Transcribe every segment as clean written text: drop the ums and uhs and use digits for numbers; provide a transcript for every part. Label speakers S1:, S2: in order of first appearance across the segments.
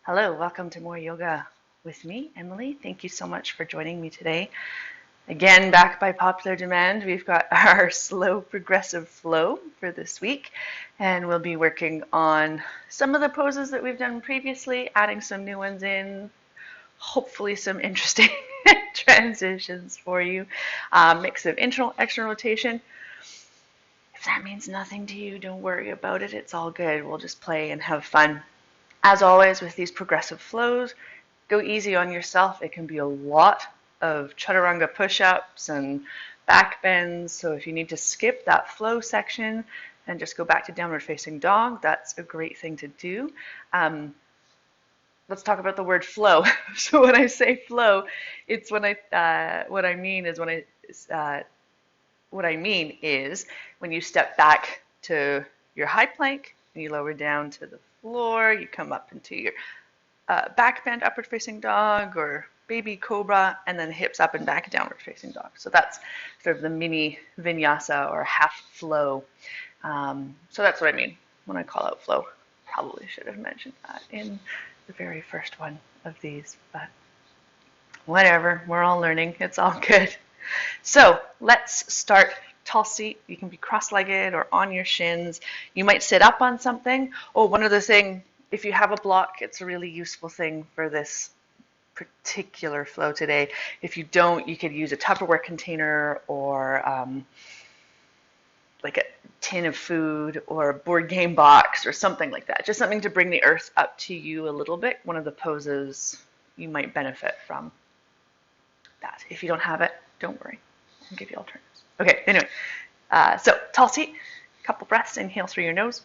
S1: Hello, welcome to More Yoga with me, Emily. Thank you so much for joining me today. Again, back by popular demand, we've got our slow progressive flow for this week, and we'll be working on some of the poses that we've done previously, adding some new ones in, hopefully some interesting transitions for you. Mix of internal, external rotation. If that means nothing to you, don't worry about it. It's all good. We'll just play and have fun. As always, with these progressive flows, go easy on yourself. It can be a lot of chaturanga push-ups and back bends. So if you need to skip that flow section and just go back to downward facing dog, that's a great thing to do. Let's talk about the word flow. So when I say flow, it's when what I mean is when you step back to your high plank and you lower down to the floor, you come up into your back bend, upward facing dog, or baby cobra, and then hips up and back, downward facing dog. So that's sort of the mini vinyasa or half flow. So that's what I mean when I call out flow. Probably should have mentioned that in the very first one of these, but whatever, we're all learning. It's all good. So let's start. Tall seat. You can be cross-legged or on your shins. You might sit up on something. Oh, one other thing, if you have a block, it's a really useful thing for this particular flow today. If you don't, you could use a Tupperware container or like a tin of food or a board game box or something like that. Just something to bring the earth up to you a little bit. One of the poses you might benefit from that. If you don't have it, don't worry. I'll give you alternatives. Okay, anyway, so tall seat, couple breaths, inhale through your nose.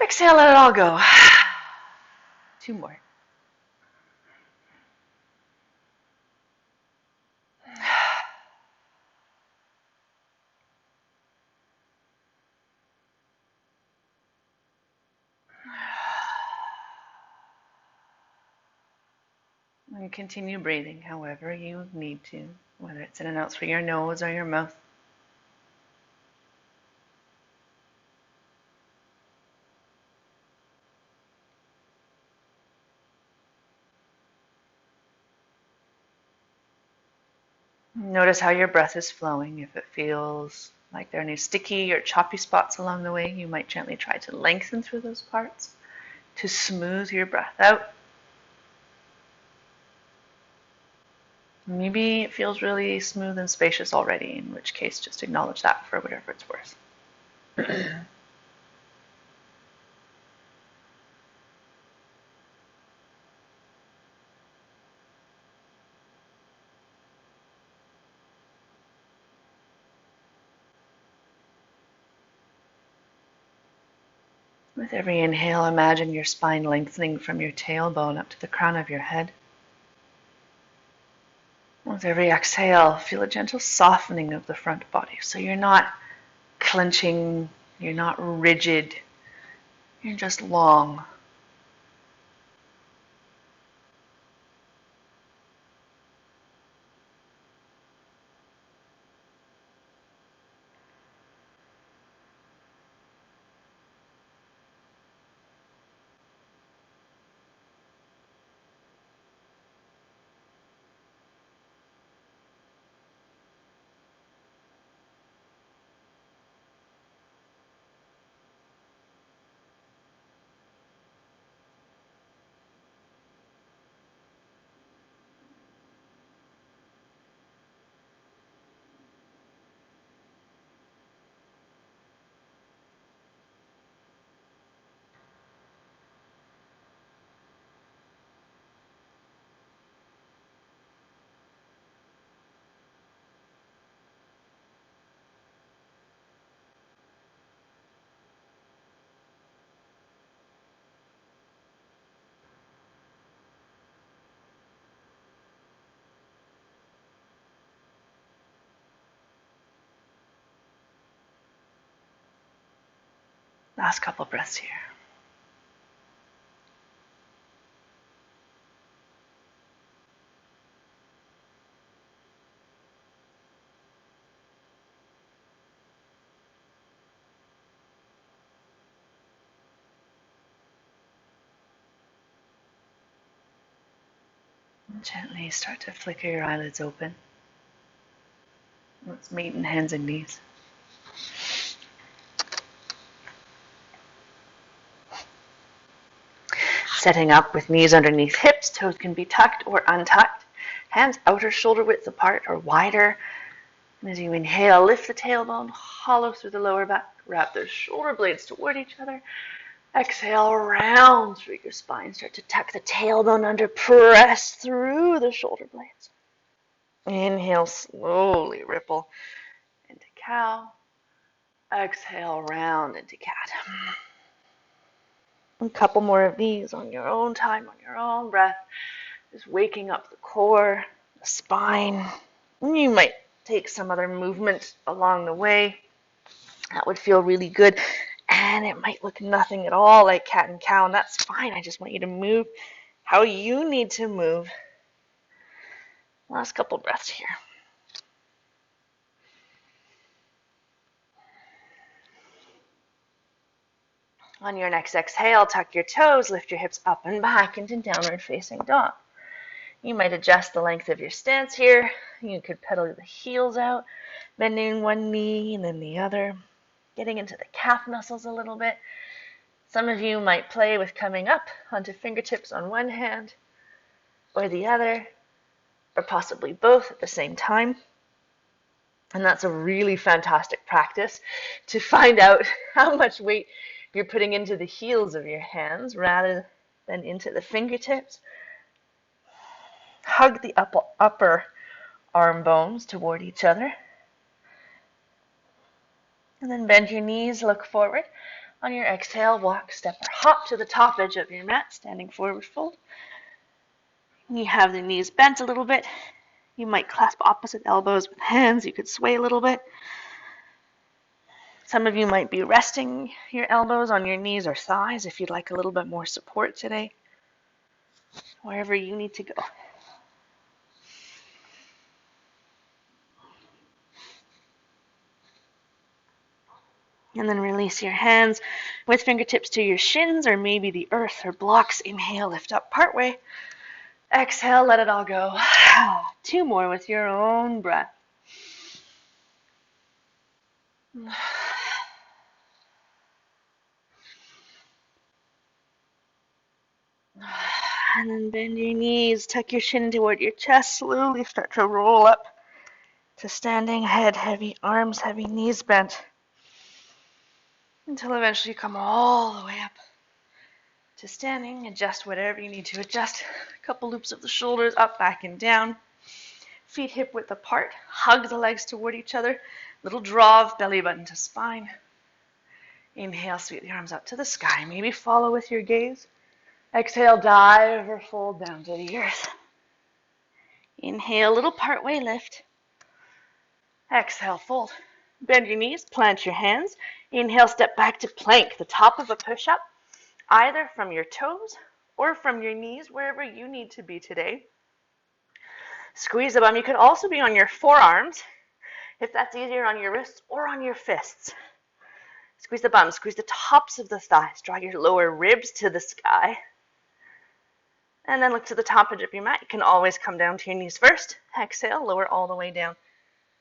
S1: Exhale, let it all go. Two more. And continue breathing however you need to, whether it's in and out through your nose or your mouth. Notice how your breath is flowing. If it feels like there are any sticky or choppy spots along the way, you might gently try to lengthen through those parts to smooth your breath out. Maybe it feels really smooth and spacious already, in which case just acknowledge that for whatever it's worth. With every inhale, imagine your spine lengthening from your tailbone up to the crown of your head. With every exhale, feel a gentle softening of the front body. So you're not clenching, you're not rigid, you're just long. Last couple breaths here. Gently start to flicker your eyelids open. Let's meet in hands and knees. Setting up with knees underneath hips, toes can be tucked or untucked. Hands outer shoulder width apart or wider. And as you inhale, lift the tailbone, hollow through the lower back. Wrap those shoulder blades toward each other. Exhale, round through your spine. Start to tuck the tailbone under, press through the shoulder blades. Inhale, slowly ripple into cow. Exhale, round into cat. A couple more of these on your own time, on your own breath. Just waking up the core, the spine. You might take some other movement along the way. That would feel really good. And it might look nothing at all like cat and cow, and that's fine. I just want you to move how you need to move. Last couple breaths here. On your next exhale, tuck your toes, lift your hips up and back into downward facing dog. You might adjust the length of your stance here. You could pedal the heels out, bending one knee and then the other, getting into the calf muscles a little bit. Some of you might play with coming up onto fingertips on one hand or the other, or possibly both at the same time. And that's a really fantastic practice to find out how much weight you're putting into the heels of your hands rather than into the fingertips. Hug the upper arm bones toward each other. And then bend your knees, look forward. On your exhale, walk, step, or hop to the top edge of your mat, standing forward fold. You have the knees bent a little bit. You might clasp opposite elbows with hands. You could sway a little bit. Some of you might be resting your elbows on your knees or thighs if you'd like a little bit more support today. Wherever you need to go. And then release your hands with fingertips to your shins or maybe the earth or blocks. Inhale, lift up partway. Exhale, let it all go. 2 more with your own breath. And then bend your knees, tuck your chin toward your chest, slowly start to roll up to standing, head heavy, arms heavy, knees bent, until eventually you come all the way up to standing. Adjust whatever you need to adjust. A couple loops of the shoulders, up, back, and down. Feet hip width apart. Hug the legs toward each other. Little draw of belly button to spine. Inhale, sweep the arms up to the sky. Maybe follow with your gaze. Exhale, dive or fold down to the earth. Inhale, little partway lift. Exhale, fold. Bend your knees, plant your hands. Inhale, step back to plank, the top of a push-up, either from your toes or from your knees, wherever you need to be today. Squeeze the bum. You can also be on your forearms, if that's easier, on your wrists or on your fists. Squeeze the bum, squeeze the tops of the thighs. Draw your lower ribs to the sky. And then look to the top edge of your mat. You can always come down to your knees first. Exhale, lower all the way down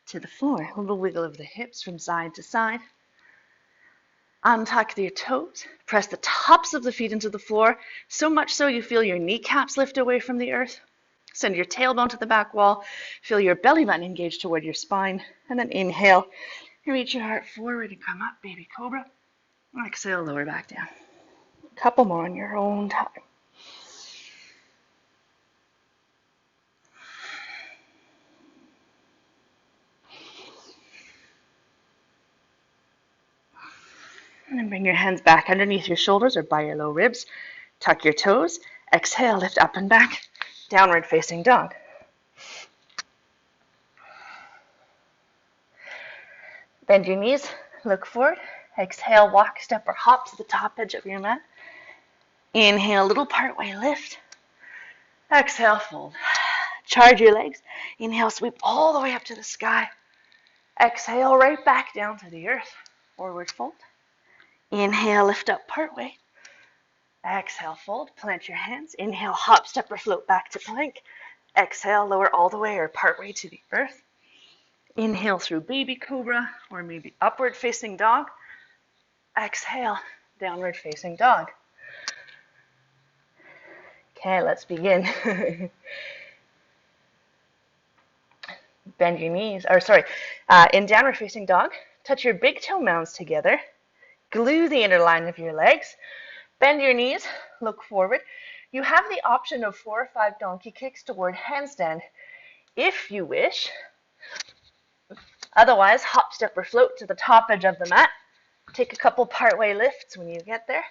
S1: to the floor. A little wiggle of the hips from side to side. Untuck your toes. Press the tops of the feet into the floor, so much so you feel your kneecaps lift away from the earth. Send your tailbone to the back wall. Feel your belly button engage toward your spine. And then inhale. Reach your heart forward and come up, baby cobra. Exhale, lower back down. A couple more on your own time. And then bring your hands back underneath your shoulders or by your low ribs. Tuck your toes. Exhale, lift up and back. Downward facing dog. Bend your knees. Look forward. Exhale, walk, step, or hop to the top edge of your mat. Inhale, little partway lift. Exhale, fold. Charge your legs. Inhale, sweep all the way up to the sky. Exhale, right back down to the earth. Forward fold. Inhale, lift up partway. Exhale, fold. Plant your hands. Inhale, hop, step, or float back to plank. Exhale, lower all the way or part way to the earth. Inhale through baby cobra or maybe upward facing dog. Exhale, downward facing dog. Okay, let's begin. Bend your knees, in downward facing dog, touch your big toe mounds together. Glue the inner line of your legs. Bend your knees, look forward. You have the option of 4 or 5 donkey kicks toward handstand if you wish. Otherwise, hop, step, or float to the top edge of the mat. Take a couple part-way lifts when you get there.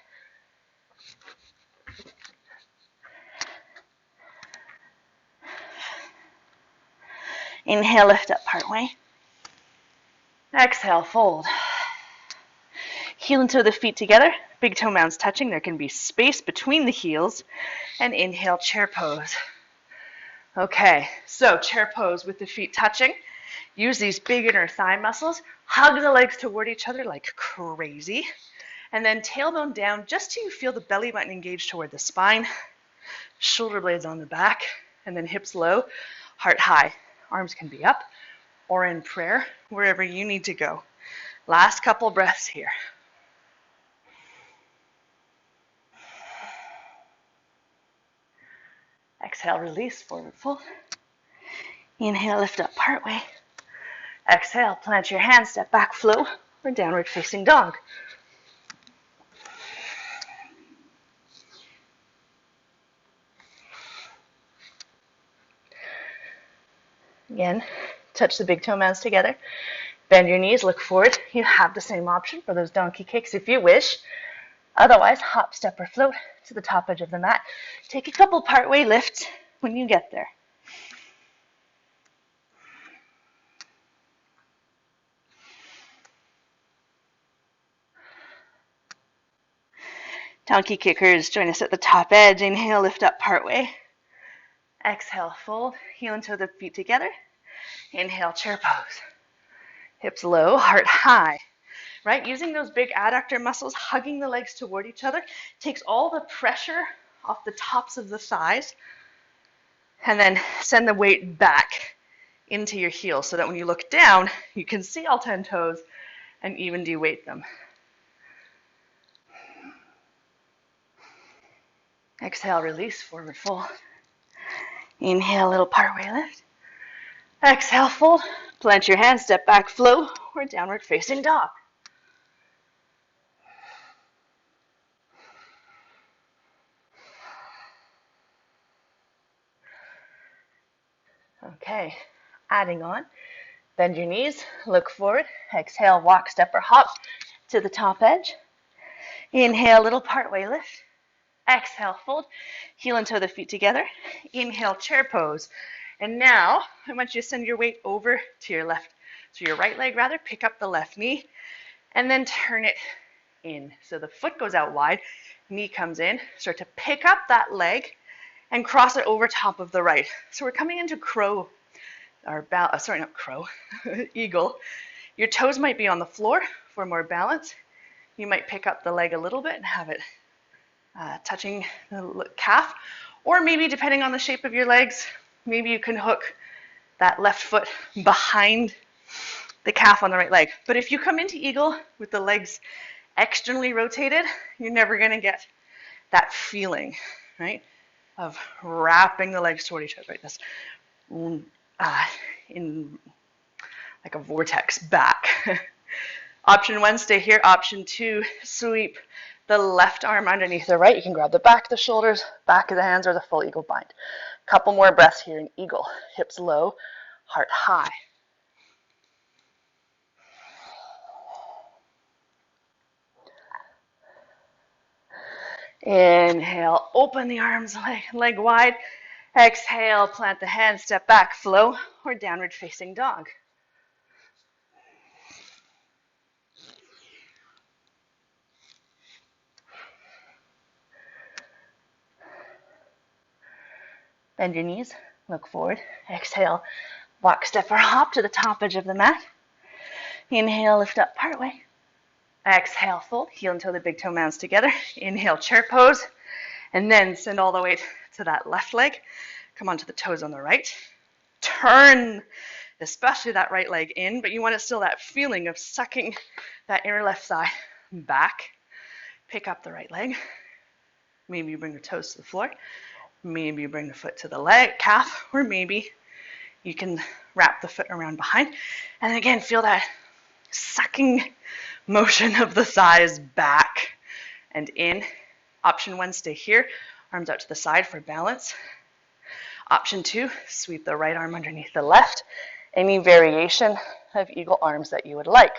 S1: Inhale, lift up part-way. Exhale, fold. Heel and toe the feet together. Big toe mounds touching. There can be space between the heels. And inhale, chair pose. Okay, so chair pose with the feet touching. Use these big inner thigh muscles. Hug the legs toward each other like crazy. And then tailbone down just till you feel the belly button engaged toward the spine. Shoulder blades on the back. And then hips low, heart high. Arms can be up or in prayer, wherever you need to go. Last couple breaths here. Exhale, release, forward fold. Inhale, lift up partway. Exhale, plant your hands, step back, flow, or downward facing dog. Again, touch the big toe mounds together. Bend your knees, look forward. You have the same option for those donkey kicks if you wish. Otherwise, hop, step, or float to the top edge of the mat. Take a couple part-way lifts when you get there. Donkey kickers, join us at the top edge. Inhale, lift up partway. Exhale, fold. Heel and toe the feet together. Inhale, chair pose. Hips low, heart high. Right? Using those big adductor muscles, hugging the legs toward each other, takes all the pressure off the tops of the thighs. And then send the weight back into your heels so that when you look down, you can see all 10 toes and even de-weight them. Exhale, release, forward fold. Inhale, little part-way lift. Exhale, fold. Plant your hands, step back, flow, or downward facing dog. Okay, adding on. Bend your knees, look forward. Exhale, walk, step, or hop to the top edge. Inhale, little part-way lift. Exhale, fold. Heel and toe the feet together. Inhale, chair pose. And now, I want you to send your weight over to your left, so your right leg rather, pick up the left knee, and then turn it in. So the foot goes out wide, knee comes in. Start to pick up that leg and cross it over top of the right. So we're coming into crow, or not crow, eagle. Your toes might be on the floor for more balance. You might pick up the leg a little bit and have it touching the calf, or maybe depending on the shape of your legs, maybe you can hook that left foot behind the calf on the right leg. But if you come into eagle with the legs externally rotated, you're never going to get that feeling, right, of wrapping the legs toward each other, right? This in like a vortex back. Option 1, stay here. Option 2, sweep the left arm underneath the right. You can grab the back of the shoulders, back of the hands, or the full eagle bind. Couple more breaths here in eagle. Hips low, heart high. Inhale, open the arms, leg wide. Exhale, plant the hands, step back, flow, or downward facing dog. Bend your knees, look forward. Exhale, walk, step, or hop to the top edge of the mat. Inhale, lift up partway. Exhale, fold, heel and toe the big toe mounds together. Inhale, chair pose, and then send all the weight to that left leg. Come onto the toes on the right. Turn, especially that right leg in, but you want it still that feeling of sucking that inner left thigh back. Pick up the right leg. Maybe you bring the toes to the floor. Maybe you bring the foot to the leg, calf, or maybe you can wrap the foot around behind. And again, feel that sucking motion of the thighs back and in. Option 1, stay here, arms out to the side for balance. Option 2, sweep the right arm underneath the left. Any variation of eagle arms that you would like.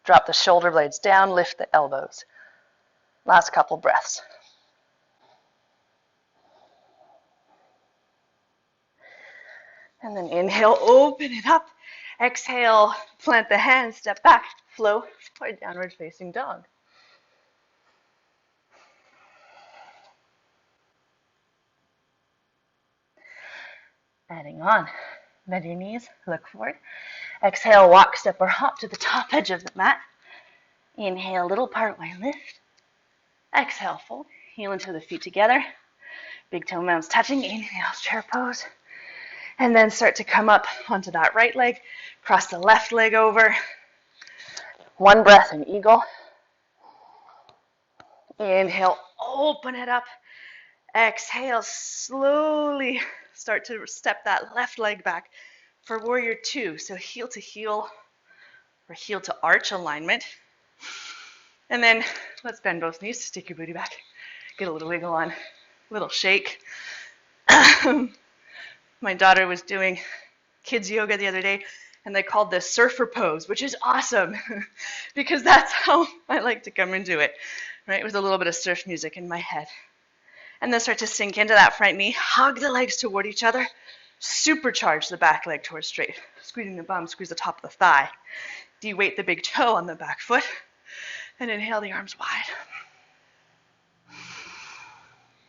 S1: Drop the shoulder blades down, lift the elbows. Last couple breaths. And then inhale, open it up. Exhale, plant the hands, step back, flow for downward facing dog. Adding on, bend your knees, look forward. Exhale, walk, step, or hop to the top edge of the mat. Inhale, little partway lift. Exhale, fold, heel into the feet together. Big toe mounds touching, inhale, chair pose. And then start to come up onto that right leg, cross the left leg over. One breath in eagle. Inhale, open it up. Exhale, slowly start to step that left leg back for warrior 2. So heel to heel or heel to arch alignment. And then let's bend both knees, stick your booty back, get a little wiggle on, little shake. My daughter was doing kids yoga the other day, and they called this surfer pose, which is awesome because that's how I like to come into it, right? With a little bit of surf music in my head. And then start to sink into that front knee, hug the legs toward each other, supercharge the back leg towards straight, squeezing the bum, squeeze the top of the thigh. De-weight the big toe on the back foot, and inhale the arms wide.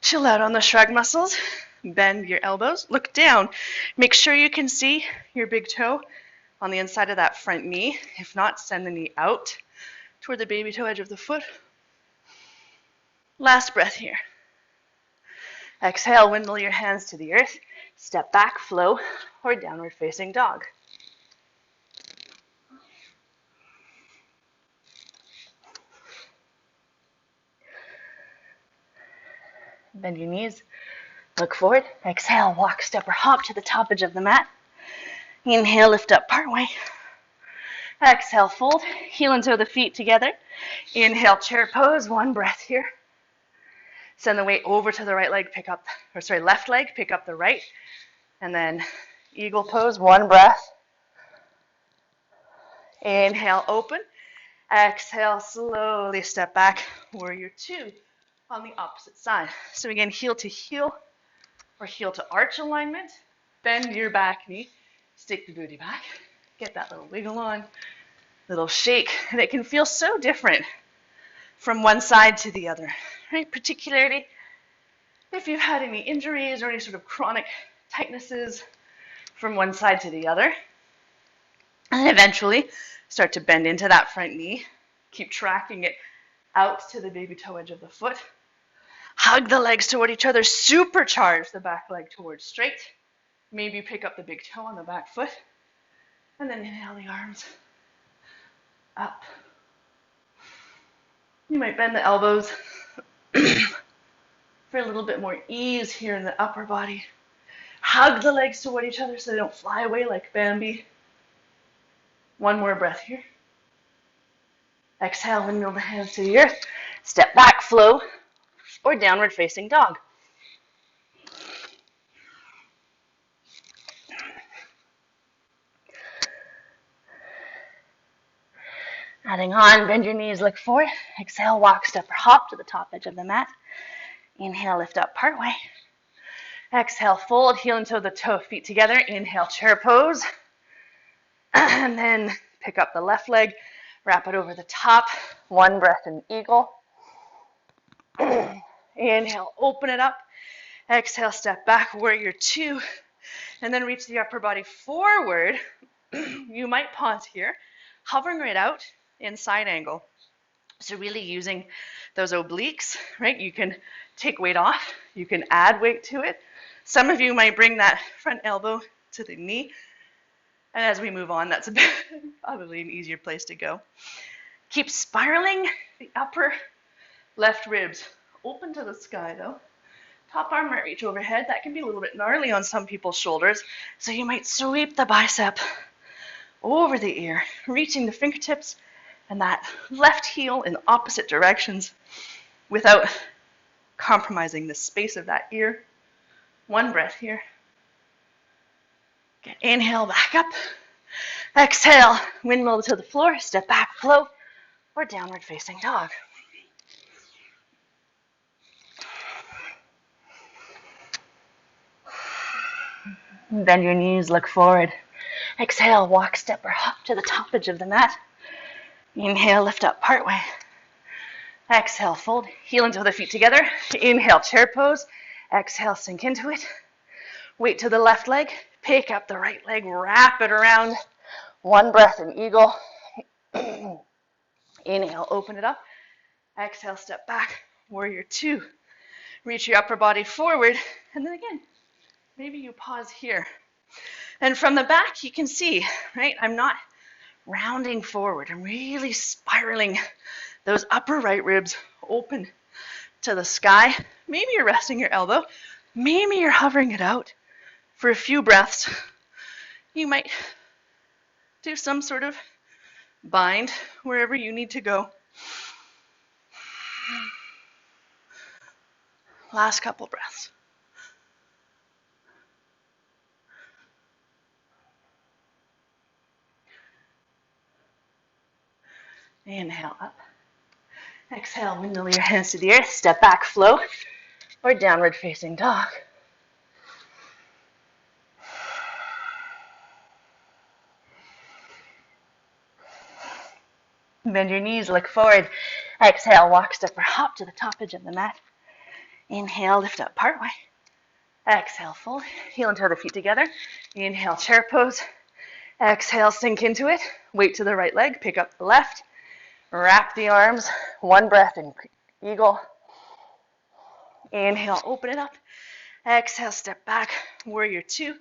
S1: Chill out on the shrug muscles. Bend your elbows, look down. Make sure you can see your big toe on the inside of that front knee. If not, send the knee out toward the baby toe edge of the foot. Last breath here. Exhale, windmill your hands to the earth. Step back, flow, or downward facing dog. Bend your knees. Look forward. Exhale, walk, step, or hop to the top edge of the mat. Inhale, lift up partway. Exhale, fold. Heel and toe the feet together. Inhale, chair pose. One breath here. Send the weight over to the right leg, left leg, pick up the right. And then eagle pose, one breath. Inhale, open. Exhale, slowly step back. Warrior 2 on the opposite side. So again, heel to heel or heel to arch alignment. Bend your back knee, stick the booty back, get that little wiggle on, little shake. And it can feel so different from one side to the other, right? Particularly if you've had any injuries or any sort of chronic tightnesses from one side to the other. And eventually start to bend into that front knee. Keep tracking it out to the baby toe edge of the foot. Hug the legs toward each other. Supercharge the back leg towards straight. Maybe pick up the big toe on the back foot. And then inhale the arms up. You might bend the elbows for a little bit more ease here in the upper body. Hug the legs toward each other so they don't fly away like Bambi. One more breath here. Exhale, windmill the hands to the earth. Step back, flow, or downward facing dog. Adding on, bend your knees, look forward. Exhale, walk, step, or hop to the top edge of the mat. Inhale, lift up partway. Exhale, fold, heel and toe the feet together. Inhale, chair pose. And then pick up the left leg, wrap it over the top. One breath in eagle. Inhale, open it up. Exhale, step back, warrior 2. And then reach the upper body forward. You might pause here, hovering right out in side angle. So really using those obliques, right? You can take weight off, you can add weight to it. Some of you might bring that front elbow to the knee. And as we move on, that's probably an easier place to go. Keep spiraling the upper left ribs open to the sky though. Top arm might reach overhead. That can be a little bit gnarly on some people's shoulders. So you might sweep the bicep over the ear, reaching the fingertips and that left heel in opposite directions without compromising the space of that ear. One breath here. Good. Inhale, back up. Exhale, windmill to the floor, step back, float, or downward facing dog. Bend your knees, look forward. Exhale, walk, step, or hop to the top edge of the mat. Inhale, lift up partway. Exhale, fold, heel and toe the feet together. Inhale, chair pose. Exhale, sink into it. Weight to the left leg. Pick up the right leg, wrap it around. One breath in eagle. Inhale, open it up. Exhale, step back. Warrior two. Reach your upper body forward. And then again, maybe you pause here. And from the back, you can see, right? I'm not rounding forward. I'm really spiraling those upper right ribs open to the sky. Maybe you're resting your elbow. Maybe you're hovering it out for a few breaths. You might do some sort of bind wherever you need to go. Last couple breaths. Inhale up. Exhale, windmill your hands to the earth. Step back, float, or downward facing dog. Bend your knees, look forward. Exhale, walk, step, or hop to the top edge of the mat. Inhale, lift up partway. Exhale, fold. Heel and toe the feet together. Inhale, chair pose. Exhale, sink into it. Weight to the right leg, pick up the left. Wrap the arms. One breath in eagle. Inhale, open it up. Exhale, step back. Warrior two.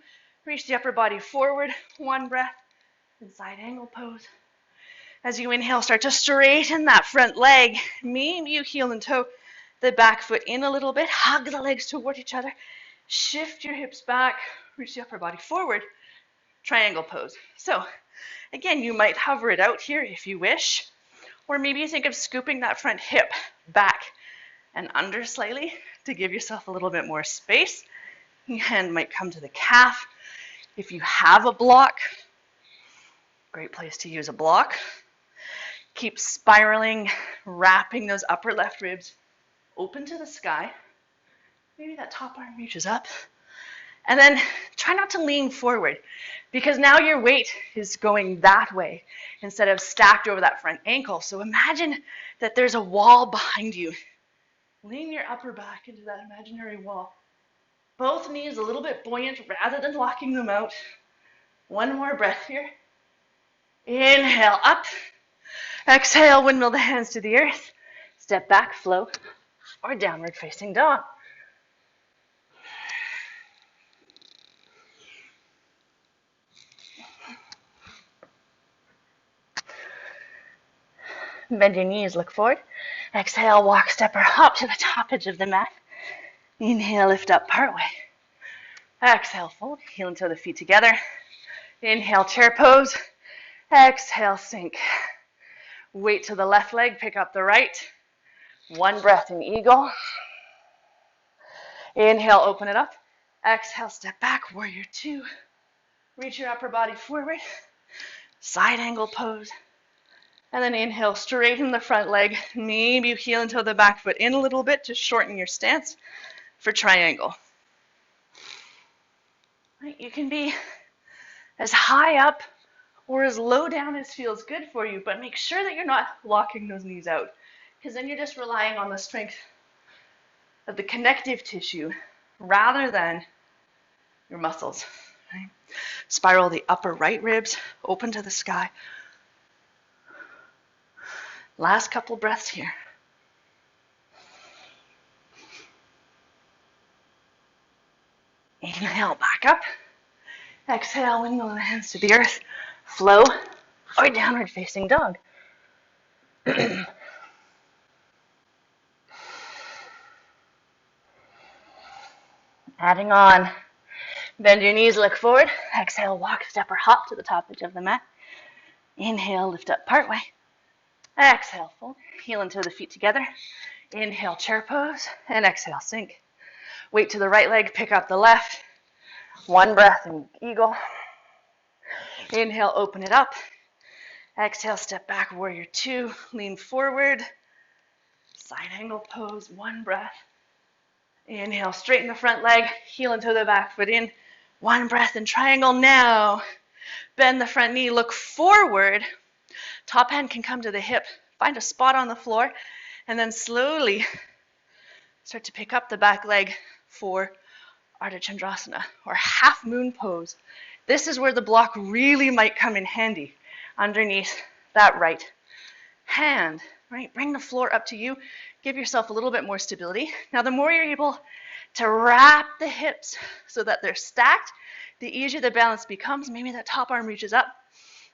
S1: Reach the upper body forward. One breath in side angle pose. As you inhale, start to straighten that front leg. Maybe you heel and toe the back foot in a little bit. Hug the legs toward each other. Shift your hips back. Reach the upper body forward. Triangle pose. So again, you might hover it out here if you wish. Or maybe you think of scooping that front hip back and under slightly to give yourself a little bit more space. Your hand might come to the calf. If you have a block, great place to use a block. Keep spiraling, wrapping those upper left ribs open to the sky. Maybe that top arm reaches up. And then try not to lean forward because now your weight is going that way instead of stacked over that front ankle. So imagine that there's a wall behind you. Lean your upper back into that imaginary wall. Both knees a little bit buoyant rather than locking them out. One more breath here. Inhale up. Exhale, windmill the hands to the earth. Step back, float, or downward facing dog. Bend your knees, look forward. Exhale, walk, step, or hop to the top edge of the mat. Inhale, lift up partway. Exhale, fold, heel and toe the feet together. Inhale, chair pose. Exhale, sink. Weight to the left leg, pick up the right. One breath in eagle. Inhale, open it up. Exhale, step back, warrior two. Reach your upper body forward. Side angle pose. And then inhale, straighten the front leg. Maybe you heel and toe the back foot in a little bit to shorten your stance for triangle. Right, you can be as high up or as low down as feels good for you, but make sure that you're not locking those knees out because then you're just relying on the strength of the connective tissue rather than your muscles. Right? Spiral the upper right ribs open to the sky. Last couple breaths here. Inhale, back up. Exhale, windmill the hands to the earth. Flow or downward facing dog. Adding on. Bend your knees, look forward. Exhale, walk, step, or hop to the top edge of the mat. Inhale, lift up partway. Exhale, fold. Heel and toe the feet together. Inhale, chair pose. And exhale, sink. Weight to the right leg, pick up the left. One breath in eagle. Inhale, open it up. Exhale, step back, warrior two. Lean forward. Side angle pose, one breath. Inhale, straighten the front leg. Heel and toe the back foot in. One breath in triangle now. Bend the front knee, look forward. Top hand can come to the hip. Find a spot on the floor. And then slowly start to pick up the back leg for Ardha Chandrasana, or half moon pose. This is where the block really might come in handy, underneath that right hand. Right? Bring the floor up to you. Give yourself a little bit more stability. Now, the more you're able to wrap the hips so that they're stacked, the easier the balance becomes. Maybe that top arm reaches up.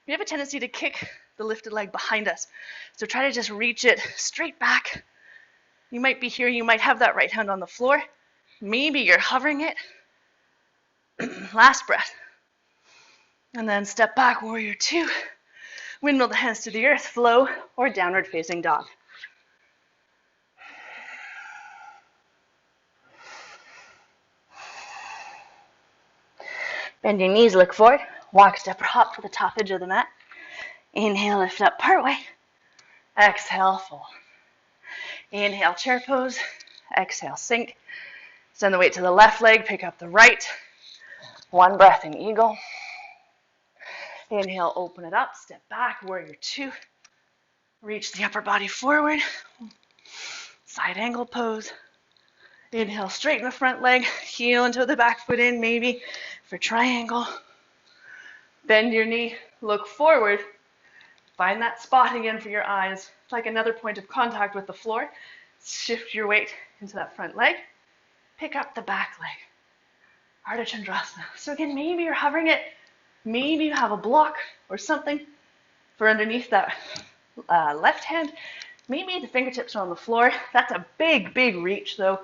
S1: We have a tendency to kick the lifted leg behind us. So try to just reach it straight back. You might be here, you might have that right hand on the floor. Maybe you're hovering it. Last breath. And then step back, warrior two. Windmill the hands to the earth, flow, or downward facing dog. Bend your knees, look forward. Walk, step, or hop to the top edge of the mat. Inhale, lift up partway. Exhale, fold. Inhale, chair pose. Exhale, sink. Send the weight to the left leg, pick up the right. One breath in eagle. Inhale, open it up, step back, warrior two. Reach the upper body forward. Side angle pose. Inhale, straighten the front leg, heel into the back foot in, maybe for triangle. Bend your knee, look forward. Find that spot again for your eyes. It's like another point of contact with the floor. Shift your weight into that front leg. Pick up the back leg. Ardha Chandrasana. So again, maybe you're hovering it. Maybe you have a block or something for underneath that left hand. Maybe the fingertips are on the floor. That's a big, big reach though.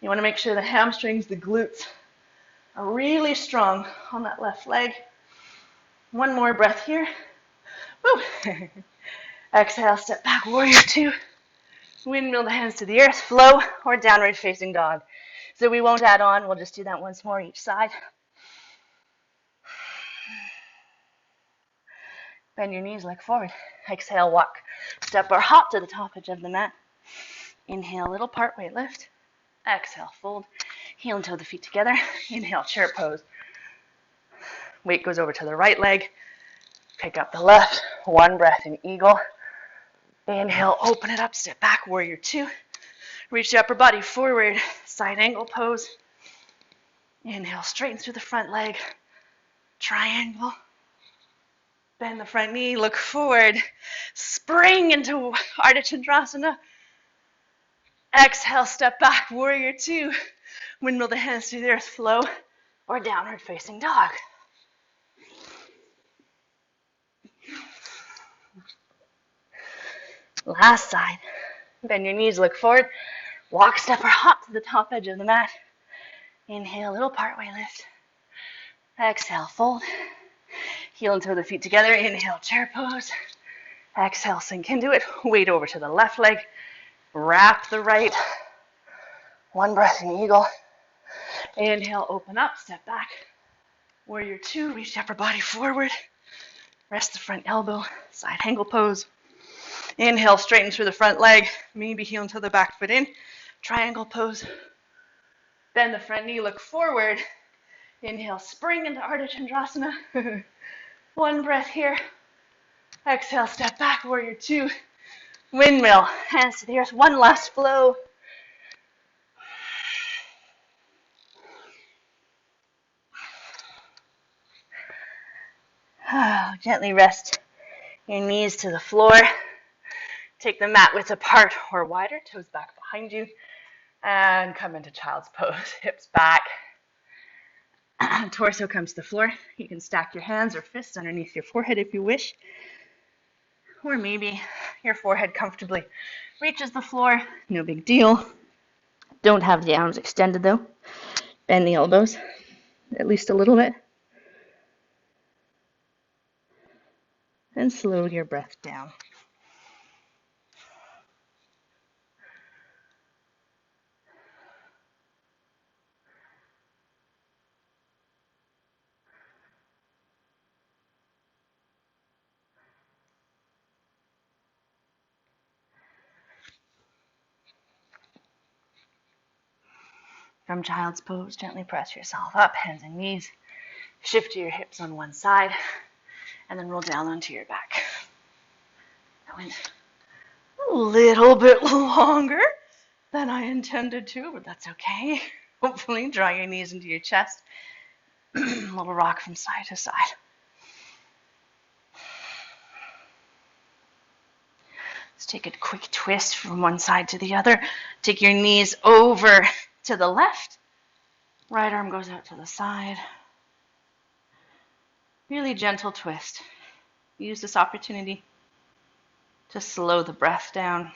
S1: You want to make sure the hamstrings, the glutes are really strong on that left leg. One more breath here. Woo. Exhale, step back, warrior two. Windmill the hands to the earth, flow, or downward facing dog. So we won't add on, we'll just do that once more each side. Bend your knees, look forward. Exhale, walk, step or hop to the top edge of the mat. Inhale, little part weight lift. Exhale, fold. Heel and toe the feet together. Inhale, chair pose. Weight goes over to the right leg. Pick up the left. One breath in eagle. Inhale, open it up, step back, warrior two. Reach the upper body forward, side angle pose. Inhale, straighten through the front leg. Triangle. Bend the front knee, look forward. Spring into Ardha Chandrasana. Exhale, step back, warrior two. Windmill the hands to the earth, flow, or downward facing dog. Last side. Bend your knees, look forward. Walk, step, or hop to the top edge of the mat. Inhale, little partway lift. Exhale, fold. Heel and toe the feet together. Inhale, chair pose. Exhale, sink into it. Weight over to the left leg. Wrap the right. One breath in eagle. Inhale, open up, step back. Warrior two, reach the upper body forward. Rest the front elbow, side angle pose. Inhale, straighten through the front leg. Maybe heel into the back foot in. Triangle pose. Bend the front knee, look forward. Inhale, spring into Ardha Chandrasana. One breath here. Exhale, step back, warrior two. Windmill, hands to the earth. One last flow. Gently rest your knees to the floor. Take the mat width apart or wider, toes back behind you, and come into child's pose. Hips back, torso comes to the floor. You can stack your hands or fists underneath your forehead if you wish, or maybe your forehead comfortably reaches the floor. No big deal. Don't have the arms extended though. Bend the elbows at least a little bit. And slow your breath down. From child's pose, gently press yourself up, hands and knees. Shift your hips on one side, and then roll down onto your back. That went a little bit longer than I intended to, but that's okay. Hopefully, draw your knees into your chest. A little rock from side to side. Let's take a quick twist from one side to the other. Take your knees over to the left. Right arm goes out to the side. Really gentle twist. Use this opportunity to slow the breath down.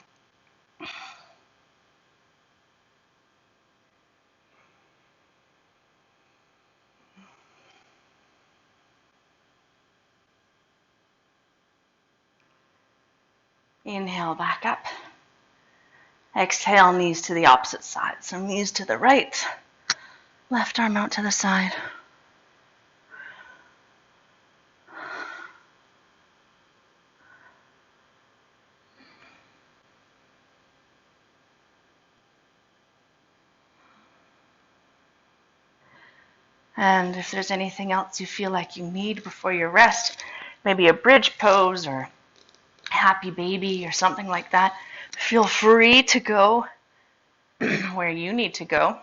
S1: Inhale back up. Exhale, knees to the opposite side. So knees to the right, left arm out to the side. And if there's anything else you feel like you need before your rest, maybe a bridge pose or happy baby or something like that, feel free to go where you need to go.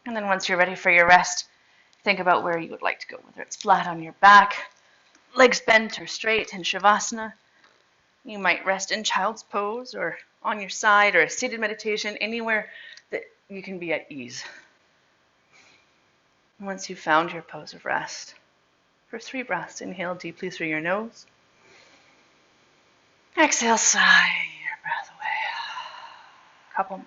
S1: And then once you're ready for your rest, think about where you would like to go, whether it's flat on your back, legs bent or straight in Shavasana. You might rest in child's pose or on your side or a seated meditation, anywhere that you can be at ease. Once you've found your pose of rest, for 3 breaths, inhale deeply through your nose. Exhale, sigh your breath away. A couple more.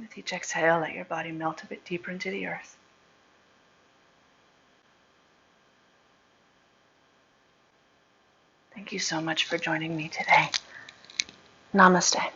S1: With each exhale, let your body melt a bit deeper into the earth. Thank you so much for joining me today. Namaste.